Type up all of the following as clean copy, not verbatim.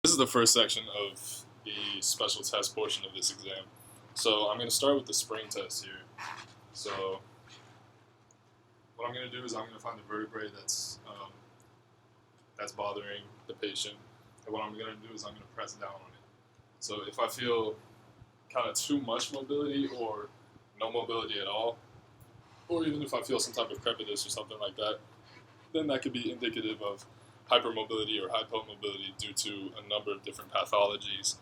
This is the first section of the special test portion of this exam. So I'm going to start with the spring test here. So what I'm going to do is I'm going to find the vertebrae that's bothering the patient, and what I'm going to do is I'm going to press down on it. So if I feel kind of too much mobility or no mobility at all, or even if I feel some type of crepitus or something like that, then that could be indicative of hypermobility or hypomobility due to a number of different pathologies.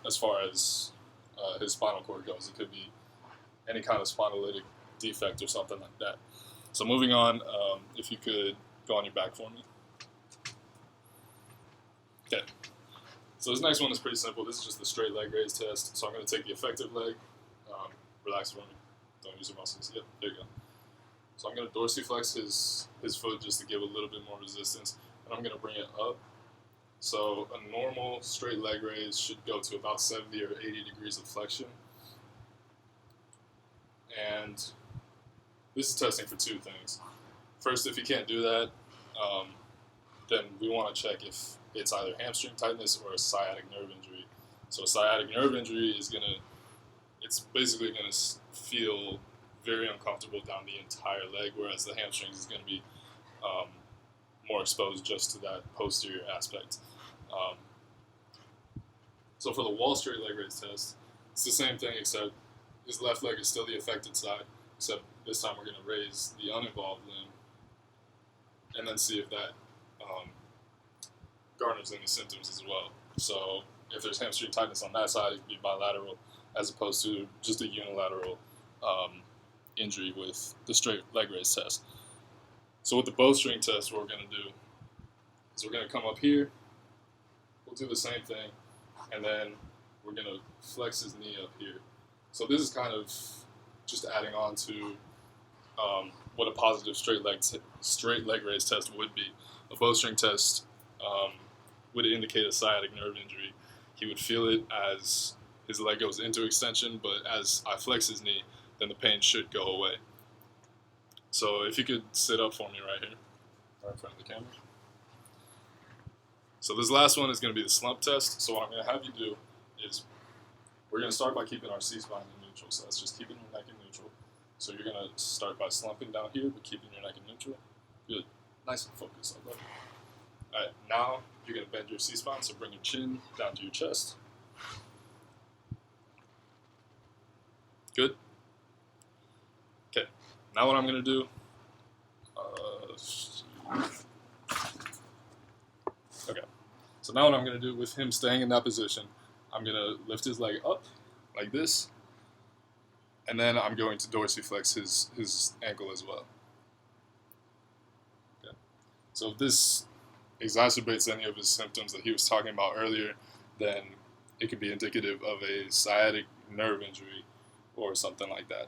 As far as his spinal cord goes, it could be any kind of spondylitic defect or something like that. So moving on, if you could go on your back for me. Okay. So this next one is pretty simple. This is just the straight leg raise test. So I'm going to take the effective leg. Relax for me. Don't use your muscles. Yep, there you go. So I'm going to dorsiflex his foot just to give a little bit more resistance, and I'm going to bring it up. So a normal straight leg raise should go to about 70 or 80 degrees of flexion. And this is testing for two things. First, if you can't do that, then we want to check if it's either hamstring tightness or a sciatic nerve injury. So a sciatic nerve injury it's basically going to feel very uncomfortable down the entire leg, whereas the hamstrings is going to be more exposed just to that posterior aspect. So for the wall straight leg raise test, it's the same thing, except his left leg is still the affected side, except this time we're going to raise the uninvolved limb and then see if that garners any symptoms as well. So if there's hamstring tightness on that side, it could be bilateral as opposed to just a unilateral injury with the straight leg raise test. So with the bowstring test, what we're going to do is we're going to come up here, we'll do the same thing, and then we're going to flex his knee up here. So this is kind of just adding on to what a positive straight leg raise test would be. A bowstring test would indicate a sciatic nerve injury. He would feel it as his leg goes into extension, but as I flex his knee, then the pain should go away. So if you could sit up for me right here, right in front of the camera. So this last one is going to be the slump test. So what I'm going to have you do is we're going to start by keeping our C-spine in neutral. So that's just keeping your neck in neutral. So you're going to start by slumping down here, but keeping your neck in neutral. Good. Nice and focused. I love it. All right, now you're going to bend your C-spine, so bring your chin down to your chest. Good. Okay, now what I'm going to do, so now what I'm going to do with him staying in that position, I'm going to lift his leg up like this, and then I'm going to dorsiflex his ankle as well. Okay. So if this exacerbates any of his symptoms that he was talking about earlier, then it could be indicative of a sciatic nerve injury or something like that.